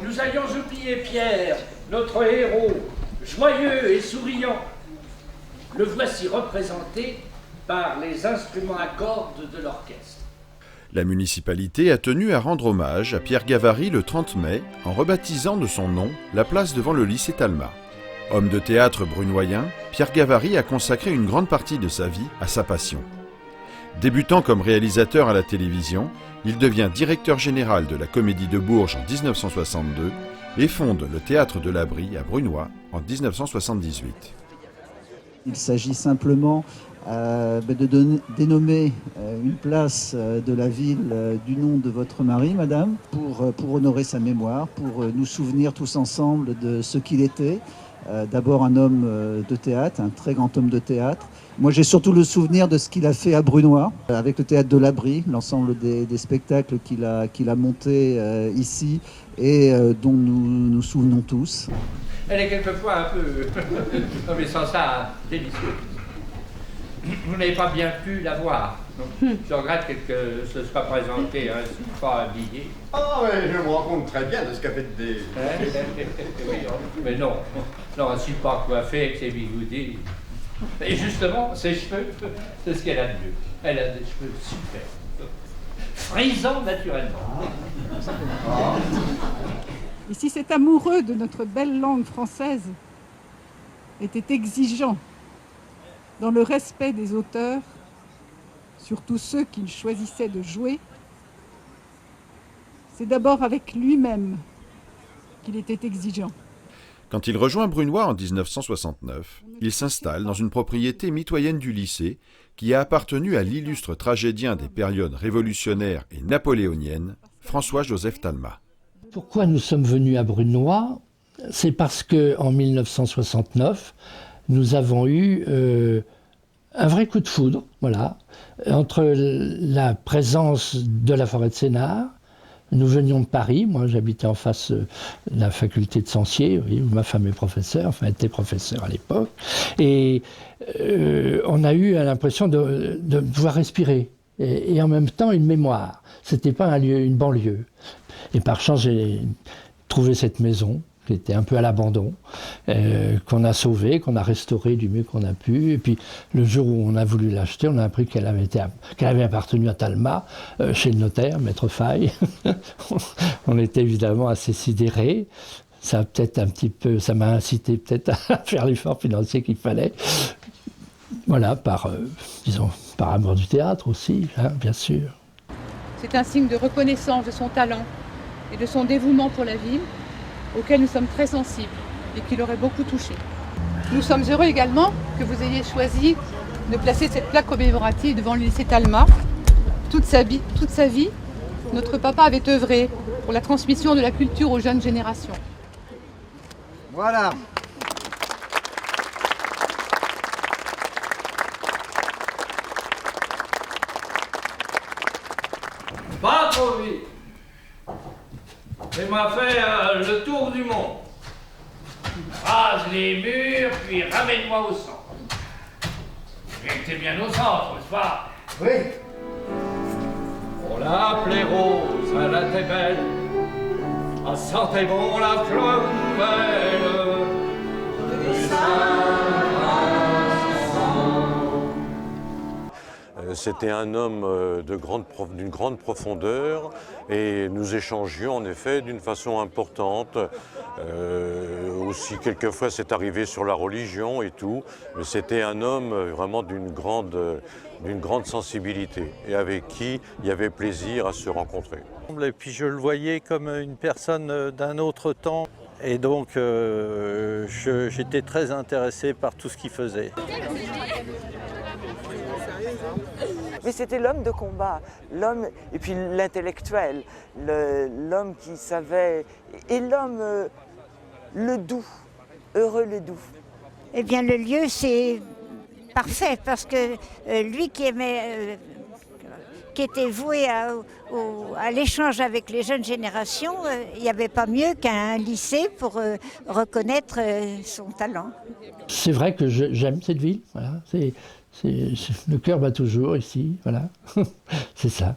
Nous allions oublier Pierre, notre héros, joyeux et souriant. Le voici représenté par les instruments à cordes de l'orchestre. La municipalité a tenu à rendre hommage à Pierre Gavary le 30 mai en rebaptisant de son nom la place devant le lycée Talma. Homme de théâtre brunoyen, Pierre Gavary a consacré une grande partie de sa vie à sa passion. Débutant comme réalisateur à la télévision, il devient directeur général de la Comédie de Bourges en 1962 et fonde le Théâtre de l'Abri à Brunoy en 1978. Il s'agit simplement de dénommer une place de la ville du nom de votre mari, madame, pour honorer sa mémoire, pour nous souvenir tous ensemble de ce qu'il était. D'abord un homme de théâtre, un très grand homme de théâtre. Moi j'ai surtout le souvenir de ce qu'il a fait à Brunoy, avec le Théâtre de l'Abri, l'ensemble des spectacles qu'il a montés ici et dont nous nous souvenons tous. Elle est quelquefois un peu, mais sans ça, délicieuse. Vous n'avez pas bien pu la voir. Je regrette que ce soit présenté ainsi, pas habillé. Ah oui, je me rends compte très bien de ce qu'a fait des... Oui, mais non, ainsi pas coiffée avec ses bigoudis. Et justement, ses cheveux, c'est ce qu'elle a de mieux. Elle a des cheveux super. Frisants naturellement. Et si cet amoureux de notre belle langue française était exigeant dans le respect des auteurs, surtout ceux qu'il choisissait de jouer, c'est d'abord avec lui-même qu'il était exigeant. Quand il rejoint Brunoy en 1969, il s'installe dans une propriété mitoyenne du lycée qui a appartenu à l'illustre tragédien des périodes révolutionnaires et napoléoniennes, François-Joseph Talma. Pourquoi nous sommes venus à Brunoy? C'est parce qu'en 1969, nous avons eu un vrai coup de foudre, voilà, entre la présence de la forêt de Sénart. Nous venions de Paris, moi j'habitais en face de la faculté de Censier, oui, où ma femme est professeure, enfin elle était professeure à l'époque, et on a eu l'impression de pouvoir respirer, et en même temps une mémoire. C'était pas un lieu, une banlieue. Et par chance j'ai trouvé cette maison, qui était un peu à l'abandon, qu'on a sauvée, qu'on a restaurée du mieux qu'on a pu. Et puis le jour où on a voulu l'acheter, on a appris qu'elle avait appartenu à Talma, chez le notaire, Maître Faye. On était évidemment assez sidérés. Ça m'a incité peut-être à faire l'effort financier qu'il fallait. Voilà, par amour du théâtre aussi, hein, bien sûr. C'est un signe de reconnaissance de son talent et de son dévouement pour la ville, auquel nous sommes très sensibles et qui l'aurait beaucoup touché. Nous sommes heureux également que vous ayez choisi de placer cette plaque commémorative devant le lycée Talma. Toute sa vie, notre papa avait œuvré pour la transmission de la culture aux jeunes générations. Voilà. Pas trop vite. Fais-moi faire le tour du monde. Rase les murs, puis ramène-moi au centre. T'es bien au centre, n'est-ce pas? Oui. On l'appelait Rose, elle était belle. Elle sentait bon la fleur nouvelle. C'était un homme d'une grande profondeur et nous échangions en effet d'une façon importante. Aussi quelquefois c'est arrivé sur la religion et tout, mais c'était un homme vraiment d'une grande sensibilité et avec qui il y avait plaisir à se rencontrer. Et puis je le voyais comme une personne d'un autre temps et donc j'étais très intéressé par tout ce qu'il faisait. Mais c'était l'homme de combat, l'homme, et puis l'intellectuel, l'homme qui savait, et l'homme, le doux, heureux le doux. Eh bien le lieu c'est parfait parce que lui qui aimait, qui était voué à l'échange avec les jeunes générations, il n'y avait pas mieux qu'un lycée pour reconnaître son talent. C'est vrai que j'aime cette ville, voilà. Le cœur bat toujours ici, voilà, c'est ça.